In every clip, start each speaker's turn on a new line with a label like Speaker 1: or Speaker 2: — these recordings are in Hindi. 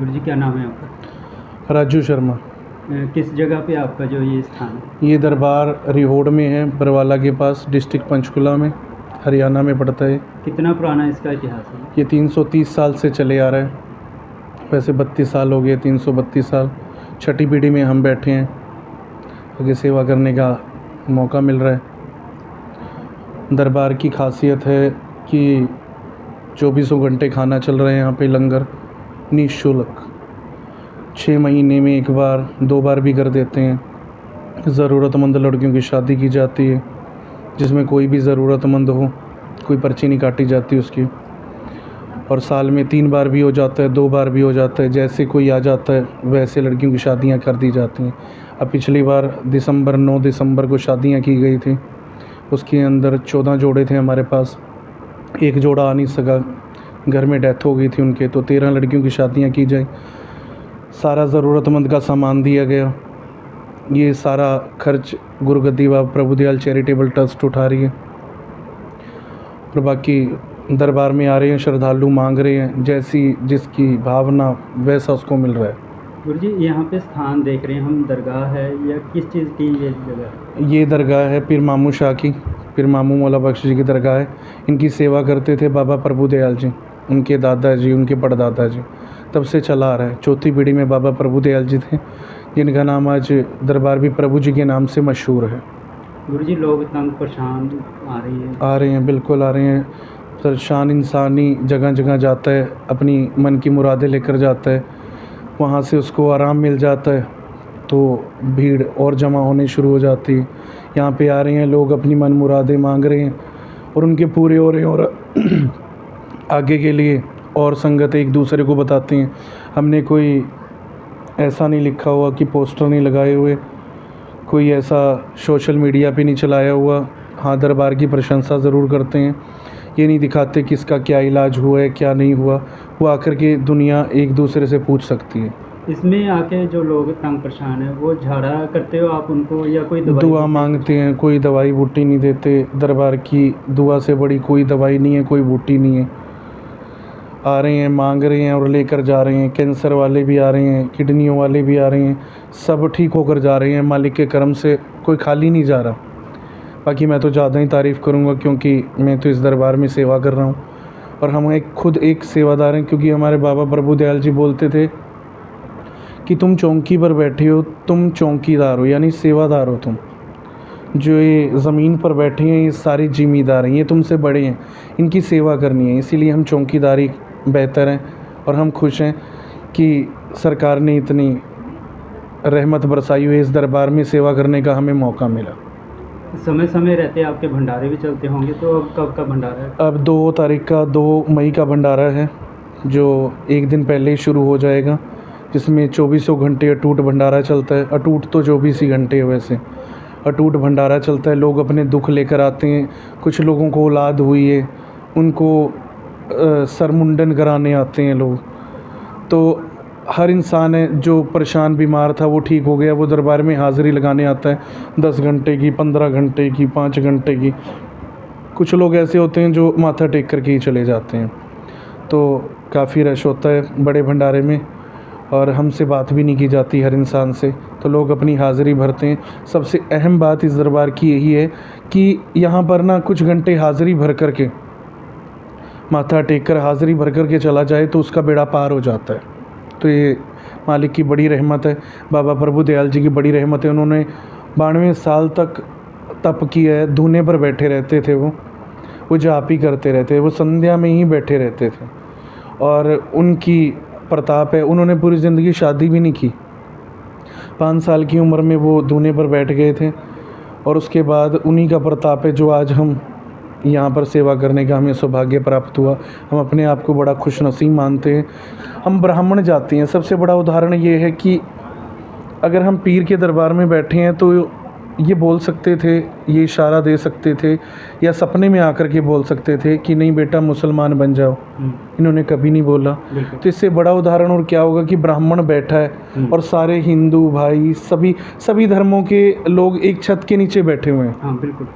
Speaker 1: गुरु जी क्या नाम है आपका?
Speaker 2: राजू शर्मा।
Speaker 1: किस जगह पे आपका जो ये स्थान है?
Speaker 2: ये दरबार रिहोड़ में है, बरवाला के पास, डिस्ट्रिक्ट पंचकुला में, हरियाणा में पड़ता है।
Speaker 1: कितना पुराना इसका इतिहास है?
Speaker 2: ये 330 साल से चले आ रहा है। वैसे 32 साल हो गए, 332 साल। छठी पीढ़ी में हम बैठे हैं, आगे सेवा करने का मौका मिल रहा है। दरबार की खासियत है कि 24 घंटे खाना चल रहे हैं यहाँ पे, लंगर निःशुल्क। 6 महीने में एक बार 2 बार भी कर देते हैं। ज़रूरतमंद लड़कियों की शादी की जाती है, जिसमें कोई भी ज़रूरतमंद हो, कोई पर्ची नहीं काटी जाती उसकी। और साल में 3 बार भी हो जाता है, 2 बार भी हो जाता है, जैसे कोई आ जाता है वैसे लड़कियों की शादियां कर दी जाती हैं। अब पिछली बार 9 दिसंबर को शादियां की गई थी, उसके अंदर 14 जोड़े थे हमारे पास। एक जोड़ा आ नहीं सका, घर में डेथ हो गई थी उनके, तो 13 लड़कियों की शादियां की जाए। सारा ज़रूरतमंद का सामान दिया गया। ये सारा खर्च गुरुगद्दी बाबा प्रभुदयाल चैरिटेबल ट्रस्ट उठा रही है। और बाकी दरबार में आ रहे हैं श्रद्धालु, मांग रहे हैं, जैसी जिसकी भावना वैसा उसको मिल रहा है।
Speaker 1: गुरु जी यहाँ पे स्थान देख रहे हैं हम, दरगाह है या किस चीज़ की ये जगह?
Speaker 2: ये दरगाह है पीर मामू शाह की, पीर मामू मौला बख्श जी की दरगाह है। इनकी सेवा करते थे बाबा प्रभुदयाल जी, उनके दादाजी, उनके परदादा जी, तब से चला आ रहा है। चौथी पीढ़ी में बाबा प्रभुदयाल जी थे, जिनका नाम आज दरबार भी प्रभु जी के नाम से मशहूर है।
Speaker 1: गुरु जी लोग तंग परेशान
Speaker 2: आ रहे हैं, बिल्कुल आ रहे हैं। परेशान इंसान ही जगह जगह जाता है, अपनी मन की मुरादें लेकर जाता है, वहाँ से उसको आराम मिल जाता है, तो भीड़ और जमा होने शुरू हो जाती है। यहाँ पे आ रहे हैं लोग, अपनी मन मुरादें मांग रहे हैं और उनके पूरे हो रहे हैं। और आगे के लिए और संगत एक दूसरे को बताते हैं। हमने कोई ऐसा नहीं लिखा हुआ कि पोस्टर नहीं लगाए हुए, कोई ऐसा सोशल मीडिया पे नहीं चलाया हुआ। हाँ, दरबार की प्रशंसा ज़रूर करते हैं, ये नहीं दिखाते कि इसका क्या इलाज हुआ है, क्या नहीं हुआ। वो आकर के दुनिया एक दूसरे से पूछ सकती है।
Speaker 1: इसमें आके जो लोग तंग परेशान है वो झाड़ा करते हो आप उनको या कोई
Speaker 2: दुआ मांगते हैं? कोई दवाई बूटी नहीं देते। दरबार की दुआ से बड़ी कोई दवाई नहीं है, कोई बूटी नहीं है। आ रहे हैं, मांग रहे हैं और लेकर जा रहे हैं। कैंसर वाले भी आ रहे हैं, किडनियों वाले भी आ रहे हैं, सब ठीक होकर जा रहे हैं। मालिक के करम से कोई खाली नहीं जा रहा। बाकी मैं तो ज़्यादा ही तारीफ़ करूँगा, क्योंकि मैं तो इस दरबार में सेवा कर रहा हूँ और हम खुद एक सेवादार हैं। क्योंकि हमारे बाबा प्रभुदयाल जी बोलते थे कि तुम चौकी पर बैठे हो, तुम चौकीदार हो, यानी सेवादार हो तुम। जो ये ज़मीन पर बैठे हैं ये सारे ज़िम्मेदार हैं, ये तुमसे बड़े हैं, इनकी सेवा करनी है। इसीलिए हम चौकीदारी बेहतर हैं और हम खुश हैं कि सरकार ने इतनी रहमत बरसाई हुई, इस दरबार में सेवा करने का हमें मौका मिला।
Speaker 1: समय समय रहते आपके भंडारे भी चलते होंगे, तो अब कब का भंडारा है?
Speaker 2: अब 2 तारीख का, 2 मई का भंडारा है, जो एक दिन पहले ही शुरू हो जाएगा, जिसमें 24 घंटे अटूट भंडारा चलता है। अटूट तो 24 ही घंटे है, वैसे अटूट भंडारा चलता है। लोग अपने दुख लेकर आते हैं। कुछ लोगों को औलाद हुई है, उनको सरमुंडन कराने आते हैं लोग। तो हर इंसान है जो परेशान बीमार था वो ठीक हो गया, वो दरबार में हाज़िरी लगाने आता है। 10 घंटे की, 15 घंटे की, 5 घंटे की। कुछ लोग ऐसे होते हैं जो माथा टेक करके ही चले जाते हैं। तो काफ़ी रश होता है बड़े भंडारे में और हमसे बात भी नहीं की जाती हर इंसान से, तो लोग अपनी हाज़िरी भरते हैं। सबसे अहम बात इस दरबार की यही है कि यहाँ पर ना कुछ घंटे हाज़िरी भर कर के, माथा टेक कर हाज़िरी भर कर के चला जाए तो उसका बेड़ा पार हो जाता है। तो ये मालिक की बड़ी रहमत है, बाबा प्रभुदयाल जी की बड़ी रहमत है। उन्होंने 92 साल तक तप किया है। धूने पर बैठे रहते थे, वो जाप ही करते रहते, वो संध्या में ही बैठे रहते थे और उनकी प्रताप है। उन्होंने पूरी ज़िंदगी शादी भी नहीं की। 5 साल की उम्र में वो धूने पर बैठ गए थे और उसके बाद उन्हीं का प्रताप है जो आज हम यहाँ पर सेवा करने का हमें सौभाग्य प्राप्त हुआ। हम अपने आप को बड़ा खुशनसीब मानते हैं। हम ब्राह्मण जाति हैं। सबसे बड़ा उदाहरण ये है कि अगर हम पीर के दरबार में बैठे हैं तो ये बोल सकते थे, ये इशारा दे सकते थे या सपने में आकर के बोल सकते थे कि नहीं बेटा मुसलमान बन जाओ। इन्होंने कभी नहीं बोला। तो इससे बड़ा उदाहरण और क्या होगा कि ब्राह्मण बैठा है और सारे हिंदू भाई, सभी धर्मों के लोग एक छत के नीचे बैठे हुए हैं।
Speaker 1: हाँ बिल्कुल।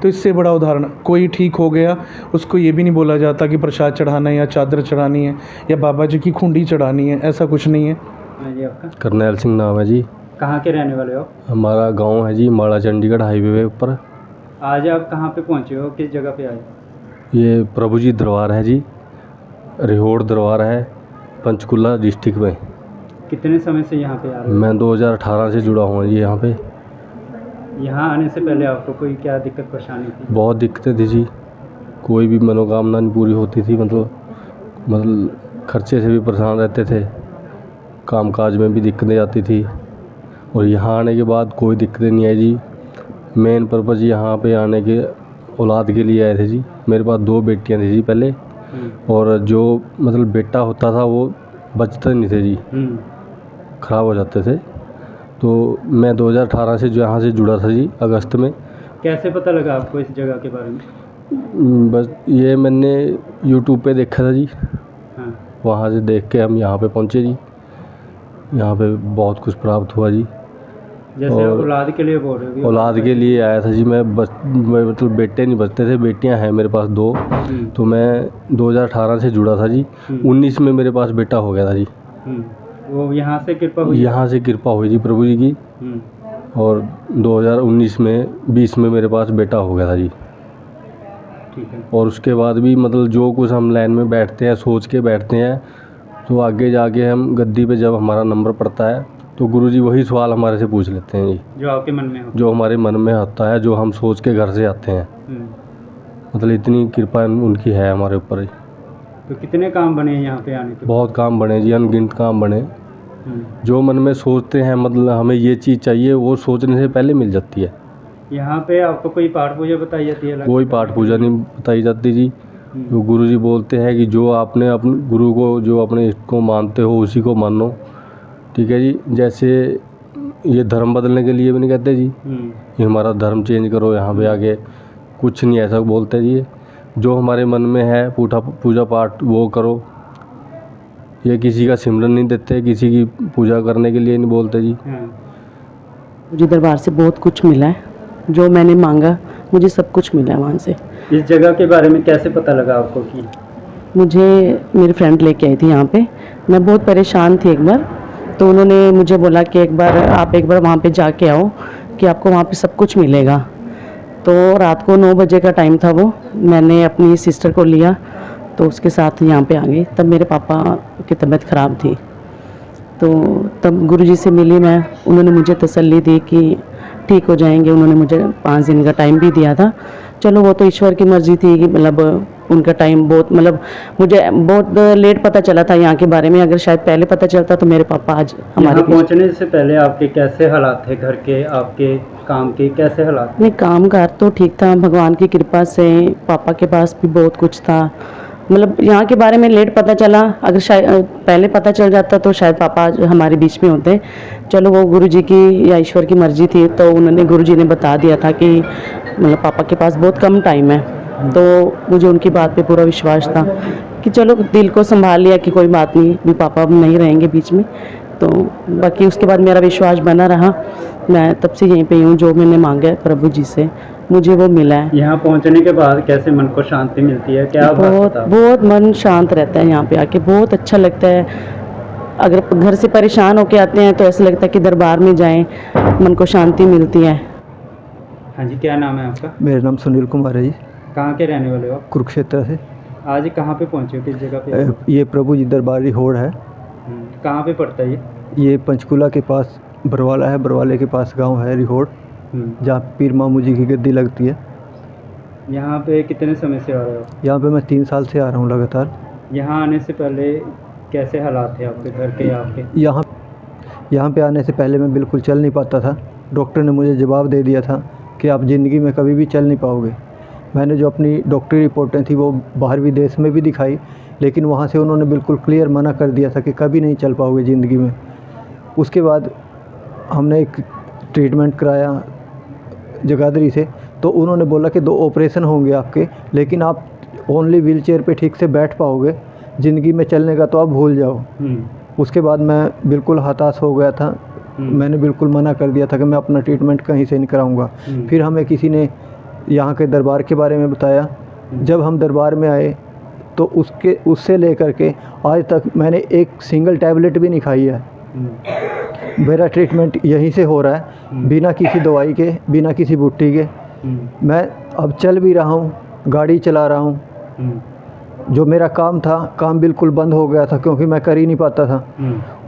Speaker 2: तो इससे बड़ा उदाहरण, कोई ठीक हो गया उसको ये भी नहीं बोला जाता कि प्रसाद चढ़ाना है या चादर चढ़ानी है या बाबा जी की खुंडी चढ़ानी है, ऐसा कुछ नहीं है।
Speaker 1: हाँ जी, आपका
Speaker 3: करनैल सिंह नाम है जी।
Speaker 1: कहाँ के रहने वाले हो?
Speaker 3: हमारा गांव है जी माड़ा चंडीगढ़ हाईवे पे ऊपर।
Speaker 1: आज आप कहाँ पे पहुँचे हो, किस जगह पे आए?
Speaker 3: ये प्रभु जी दरबार है जी, रिहोड़ दरबार है, पंचकुला डिस्ट्रिक्ट में।
Speaker 1: कितने समय से यहाँ पे आ रहे हो?
Speaker 3: मैं 2018 से जुड़ा हुआ जी यहाँ पे।
Speaker 1: यहाँ आने से पहले आपको कोई क्या दिक्कत परेशानी थी?
Speaker 3: बहुत दिक्कतें थी जी, कोई भी मनोकामना नहीं पूरी होती थी, मतलब खर्चे से भी परेशान रहते थे, कामकाज में भी दिक्कतें आती थी। और यहाँ आने के बाद कोई दिक्कतें नहीं आई जी। मेन पर्पज़ यहाँ पे आने के औलाद के लिए आए थे जी। मेरे पास 2 बेटियाँ थी जी पहले, और जो मतलब बेटा होता था वो बचते नहीं थे जी, ख़राब हो जाते थे। तो मैं 2018 से जो यहाँ से जुड़ा था जी, अगस्त में।
Speaker 1: कैसे पता लगा आपको इस जगह के बारे में?
Speaker 3: बस ये मैंने यूट्यूब पे देखा था जी,
Speaker 1: हाँ।
Speaker 3: वहाँ से देख के हम यहाँ पे पहुँचे जी। यहाँ पे बहुत कुछ प्राप्त हुआ जी।
Speaker 1: जैसे
Speaker 3: और
Speaker 1: औलाद के लिए बोल रहे हो?
Speaker 3: औलाद के लिए आया था जी मैं मतलब बेटे नहीं बचते थे, बेटियां हैं मेरे पास 2। तो मैं 2018 से जुड़ा था जी। 19 में मेरे पास बेटा हो गया था जी।
Speaker 1: वो यहाँ से कृपा हुई?
Speaker 3: यहाँ से कृपा हुई जी प्रभु जी की। और 2019 में 20 में मेरे पास बेटा हो गया था जी।
Speaker 1: ठीक है।
Speaker 3: और उसके बाद भी मतलब जो कुछ हम लाइन में बैठते हैं, सोच के बैठते हैं, तो आगे जाके हम गद्दी पे जब हमारा नंबर पड़ता है तो गुरुजी वही सवाल हमारे से पूछ लेते हैं जी,
Speaker 1: जो आपके मन में हो,
Speaker 3: जो हमारे मन में आता है, जो हम सोच के घर से आते हैं। मतलब इतनी कृपा उनकी है हमारे ऊपर।
Speaker 1: तो कितने काम बने हैं यहाँ पे आने के?
Speaker 3: बहुत काम बने जी, अनगिनत काम बने। जो मन में सोचते हैं, मतलब हमें ये चीज़ चाहिए, वो सोचने से पहले मिल जाती है।
Speaker 1: यहाँ पे आपको कोई पाठ पूजा बताई जाती है?
Speaker 3: कोई पाठ पूजा नहीं बताई जाती जी। जो गुरुजी बोलते हैं कि जो आपने अपने गुरु को, जो अपने इष्ट को मानते हो, उसी को मानो। ठीक है जी। जैसे ये धर्म बदलने के लिए भी नहीं कहते जी, ये हमारा धर्म चेंज करो यहाँ पे आके, कुछ नहीं ऐसा बोलते जी। जो हमारे मन में है पूजा पाठ वो करो। ये किसी का सिमरन नहीं देते, किसी की पूजा करने के लिए नहीं बोलते जी।
Speaker 4: मुझे दरबार से बहुत कुछ मिला है, जो मैंने मांगा मुझे सब कुछ मिला है वहाँ से।
Speaker 1: इस जगह के बारे में कैसे पता लगा आपको? कि
Speaker 4: मुझे मेरी फ्रेंड लेके आई थी यहाँ पे। मैं बहुत परेशान थी एक बार, तो उन्होंने मुझे बोला कि आप एक बार वहाँ पे जाके आओ कि आपको वहाँ पे सब कुछ मिलेगा। तो रात को 9 बजे का टाइम था वो। मैंने अपनी सिस्टर को लिया तो उसके साथ यहाँ पे आ गई। तब मेरे पापा की तबीयत ख़राब थी, तो तब गुरुजी से मिली मैं। उन्होंने मुझे तसल्ली दी कि ठीक हो जाएंगे। उन्होंने मुझे 5 दिन का टाइम भी दिया था। चलो वो तो ईश्वर की मर्ज़ी थी कि मतलब उनका टाइम बहुत, मतलब मुझे बहुत लेट पता चला था यहाँ के बारे में। अगर शायद पहले पता चलता तो मेरे पापा आज हमारे
Speaker 1: पहुँचने से पहले आपके कैसे हालात थे? घर के, आपके काम के कैसे हालात?
Speaker 4: नहीं, काम कार तो ठीक था, भगवान की कृपा से। पापा के पास भी बहुत कुछ था। मतलब यहाँ के बारे में लेट पता चला, अगर शायद पहले पता चल जाता तो शायद पापा आज हमारे बीच में होते। चलो वो गुरुजी की या ईश्वर की मर्ज़ी थी, तो उन्होंने गुरुजी ने बता दिया था कि मतलब पापा के पास बहुत कम टाइम है। तो मुझे उनकी बात पे पूरा विश्वास था कि चलो दिल को संभाल लिया कि कोई बात नहीं, भी पापा अब नहीं रहेंगे बीच में। तो बाकी उसके बाद मेरा विश्वास बना रहा। मैं तब से यहीं पे हूँ। जो मैंने मांगा है प्रभु जी से मुझे वो मिला है।
Speaker 1: यहाँ पहुँचने के बाद कैसे मन को शांति मिलती है? क्या
Speaker 4: बहुत मन शांत रहता है यहाँ पे आके, बहुत अच्छा लगता है। अगर घर से परेशान होके आते हैं तो ऐसा लगता है कि दरबार में जाएं, मन को शांति मिलती है।
Speaker 1: हाँ जी, क्या नाम है आपका?
Speaker 5: मेरा नाम सुनील कुमार है जी।
Speaker 1: कहाँ के रहने वाले हो आप?
Speaker 5: कुरुक्षेत्र से।
Speaker 1: आज कहाँ पे पहुँचे हो, किस जगह पे?
Speaker 5: ये प्रभु जी दरबार रिहोड़ है।
Speaker 1: कहाँ पे पड़ता है ये?
Speaker 5: ये पंचकुला के पास बरवाला है, बरवाले के पास गांव है रिहोड़, जहाँ पीर मामू जी की गद्दी लगती है।
Speaker 1: यहाँ पे कितने समय से आ रहे हो?
Speaker 5: यहाँ पे मैं 3 साल से आ रहा हूँ लगातार।
Speaker 1: यहाँ आने से पहले कैसे हालात थे आपके घर के? आपके
Speaker 5: यहाँ पे आने से पहले मैं बिल्कुल चल नहीं पाता था। डॉक्टर ने मुझे जवाब दे दिया था कि आप ज़िंदगी में कभी भी चल नहीं पाओगे। मैंने जो अपनी डॉक्टरी रिपोर्टें थी वो बाहर विदेश में भी दिखाई, लेकिन वहाँ से उन्होंने बिल्कुल क्लियर मना कर दिया था कि कभी नहीं चल पाओगे ज़िंदगी में। उसके बाद हमने एक ट्रीटमेंट कराया जगाधरी से, तो उन्होंने बोला कि 2 ऑपरेशन होंगे आपके, लेकिन आप ओनली व्हील चेयर पर ठीक से बैठ पाओगे, ज़िंदगी में चलने का तो आप भूल जाओ। उसके बाद मैं बिल्कुल हताश हो गया था। मैंने बिल्कुल मना कर दिया था कि मैं अपना ट्रीटमेंट कहीं से नहीं कराऊंगा। फिर हमें किसी ने यहाँ के दरबार के बारे में बताया। जब हम दरबार में आए तो उससे लेकर के आज तक मैंने एक सिंगल टैबलेट भी नहीं खाई है। मेरा ट्रीटमेंट यहीं से हो रहा है, बिना किसी दवाई के, बिना किसी बुट्टी के। मैं अब चल भी रहा हूँ, गाड़ी चला रहा हूँ। जो मेरा काम था, काम बिल्कुल बंद हो गया था क्योंकि मैं कर ही नहीं पाता था।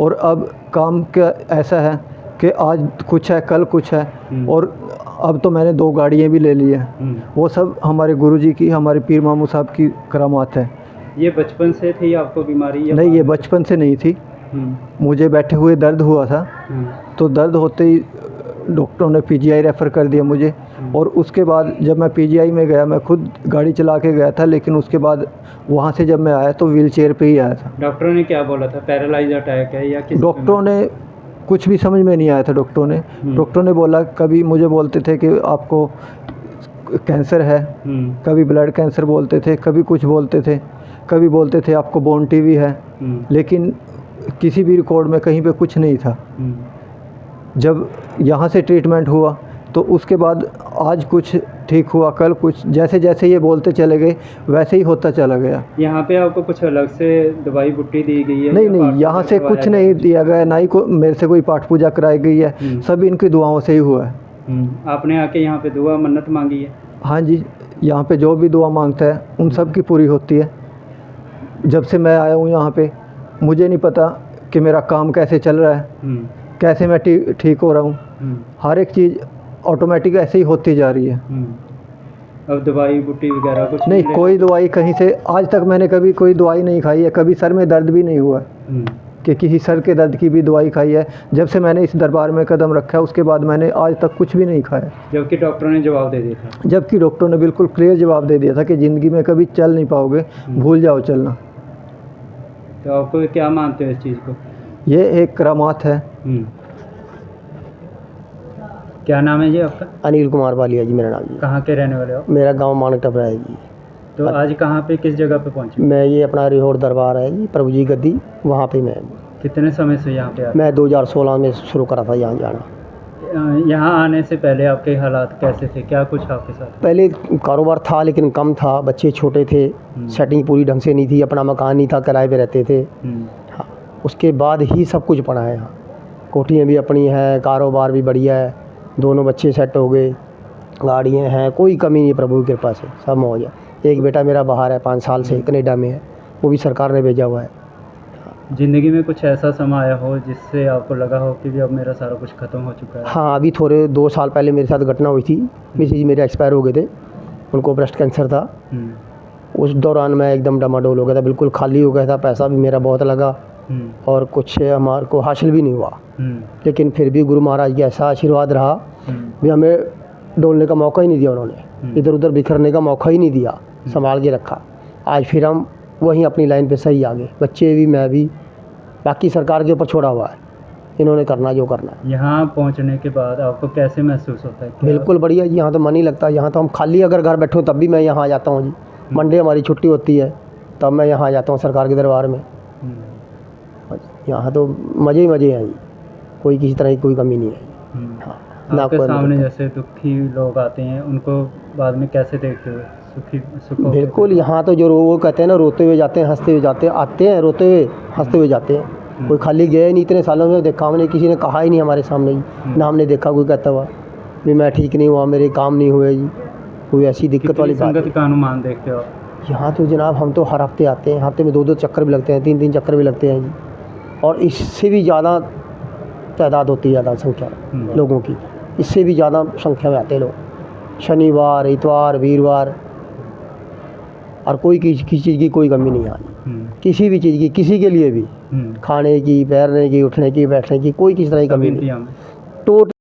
Speaker 5: और अब काम का ऐसा है कि आज कुछ है, कल कुछ है। और अब तो मैंने 2 गाड़ियाँ भी ले ली हैं। वो सब हमारे गुरुजी की, हमारे पीर मामू साहब की करामात है।
Speaker 1: ये बचपन से थी आपको बीमारी या
Speaker 5: नहीं, ये बचपन से नहीं थी। मुझे बैठे हुए दर्द हुआ था, तो दर्द होते ही डॉक्टरों ने पीजीआई रेफ़र कर दिया मुझे। और उसके बाद जब मैं पीजीआई में गया, मैं खुद गाड़ी चला के गया था, लेकिन उसके बाद वहाँ से जब मैं आया तो व्हील चेयर पर ही आया था।
Speaker 1: डॉक्टरों ने क्या बोला था, पैरालाइज अटैक है या किस?
Speaker 5: डॉक्टरों ने कुछ भी समझ में नहीं आया था। डॉक्टरों ने बोला, कभी मुझे बोलते थे कि आपको कैंसर है, कभी ब्लड कैंसर बोलते थे, कभी कुछ बोलते थे, कभी बोलते थे आपको बोन टीवी है, लेकिन किसी भी रिकॉर्ड में कहीं पे कुछ नहीं था। जब यहाँ से ट्रीटमेंट हुआ तो उसके बाद आज कुछ ठीक हुआ, कल कुछ, जैसे जैसे ये बोलते चले गए वैसे ही होता चला गया।
Speaker 1: यहाँ पे आपको कुछ अलग से दवाई बुट्टी दी गई है?
Speaker 5: नहीं, यहाँ से कुछ नहीं दिया गया, ना ही मेरे से कोई पाठ पूजा कराई गई है। सब इनकी दुआओं से ही हुआ है।
Speaker 1: आपने आके यहाँ पे दुआ मन्नत मांगी है?
Speaker 5: हाँ जी, यहाँ पे जो भी दुआ मांगता है उन सब की पूरी होती है। जब से मैं आया हूँ यहाँ पे, मुझे नहीं पता कि मेरा काम कैसे चल रहा है, कैसे मैं ठीक हो रहा हूँ। हर एक चीज़ ऑटोमेटिक ऐसे ही होती जा रही है।
Speaker 1: अब दवाई बुट्टी वगैरह कुछ
Speaker 5: नहीं, कोई दवाई कहीं से आज तक मैंने कभी कोई दवाई नहीं खाई है। कभी सर में दर्द भी नहीं हुआ कि किसी सर के दर्द की भी दवाई खाई है। जब से मैंने इस दरबार में कदम रखा है उसके बाद मैंने आज तक कुछ भी नहीं खाया।
Speaker 1: जबकि डॉक्टरों ने जवाब दे दिया था?
Speaker 5: जबकि डॉक्टरों ने बिल्कुल क्लियर जवाब दे दिया था कि ज़िंदगी में कभी चल नहीं पाओगे, भूल जाओ चलना।
Speaker 1: तो आपको क्या मानते हो इस चीज़ को?
Speaker 5: ये एक करामात है।
Speaker 1: क्या नाम है जी आपका?
Speaker 6: अनिल कुमार वालिया जी मेरा नाम जी।
Speaker 1: कहाँ के रहने वाले हो?
Speaker 6: मेरा गांव मानक टपरा है जी।
Speaker 1: तो आज कहाँ पे, किस जगह पे पहुँचे?
Speaker 6: मैं ये अपना रिहोड़ दरबार है जी, प्रभु जी गद्दी, वहाँ पे मैं।
Speaker 1: कितने समय से यहाँ पे?
Speaker 6: मैं 2016 में शुरू करा था यहाँ जाना।
Speaker 1: यहाँ आने से पहले आपके हालात कैसे थे, क्या कुछ आपके साथ?
Speaker 6: पहले कारोबार था लेकिन कम था, बच्चे छोटे थे, सेटिंग पूरी ढंग से नहीं थी, अपना मकान नहीं था, किराए पे रहते थे। हाँ, उसके बाद ही सब कुछ पड़ा है यहाँ। कोठियाँ भी अपनी हैं, कारोबार भी बढ़िया है, दोनों बच्चे सेट हो गए, गाड़ियाँ हैं, कोई कमी नहीं प्रभु की कृपा से, सब मौज है। एक बेटा मेरा बाहर है, 5 साल से कनाडा में है, वो भी सरकार ने भेजा हुआ है।
Speaker 1: ज़िंदगी में कुछ ऐसा समय आया हो जिससे आपको लगा हो कि भी अब मेरा सारा कुछ ख़त्म हो चुका है?
Speaker 6: हाँ, अभी थोड़े 2 साल पहले मेरे साथ घटना हुई थी। मिसेज मेरे एक्सपायर हो गए थे, उनको ब्रेस्ट कैंसर था। उस दौरान मैं एकदम डमाडोल हो गया था, बिल्कुल खाली हो गया था, पैसा भी मेरा बहुत लगा और कुछ हमारे को हासिल भी नहीं हुआ। लेकिन फिर भी गुरु महाराज का ऐसा आशीर्वाद रहा भी हमें डोलने का मौका ही नहीं दिया उन्होंने, इधर उधर बिखरने का मौका ही नहीं दिया, संभाल के रखा। आज फिर हम वहीं अपनी लाइन पे सही आ गए, बच्चे भी, मैं भी, बाकी सरकार के ऊपर छोड़ा हुआ है, इन्होंने करना जो करना है।
Speaker 1: यहाँ पहुँचने के बाद आपको कैसे महसूस होता है?
Speaker 6: बिल्कुल बढ़िया जी, यहाँ तो मन ही लगता है। यहाँ तो हम खाली अगर घर बैठे हो तब भी मैं यहाँ आ जाता हूँ जी। मंडे हमारी छुट्टी होती है तब मैं यहाँ आ जाता हूँ सरकार के दरबार में। यहाँ तो मज़े ही मज़े हैं जी, कोई किसी तरह की कोई कमी नहीं है। हाँ, ना
Speaker 1: आपके
Speaker 6: कोई
Speaker 1: सामने जैसे दुखी लोग आते हैं उनको बाद में कैसे देखते हो? सुख
Speaker 6: बिल्कुल, यहाँ तो जो वो कहते हैं ना, रोते हुए जाते हैं, हंसते हुए जाते हैं, आते हैं रोते हुए, हंसते हुए जाते हैं। कोई खाली गया ही नहीं, इतने सालों में देखा हमने, किसी ने कहा ही नहीं हमारे सामने जी, ना हमने देखा कोई कहता हुआ भी मैं ठीक नहीं हुआ, मेरे काम नहीं हुए जी, कोई ऐसी दिक्कत वाली बात।
Speaker 1: संगत का अनुमान देखते हो?
Speaker 6: यहाँ तो जनाब हम तो हर हफ्ते आते हैं, हफ्ते में 2-2 चक्कर भी लगते हैं, 3-3 चक्कर भी लगते हैं जी। और इससे भी ज़्यादा तादाद होती है, ज़्यादा संख्या लोगों की, इससे भी ज़्यादा संख्या में आते लोग, शनिवार, इतवार, वीरवार, और कोई किसी चीज़ की कोई कमी नहीं आई, किसी भी चीज़ की, किसी के लिए भी, खाने की, पैरने की, उठने की, बैठने की, कोई किसी तरह की कमी नहीं, टोटल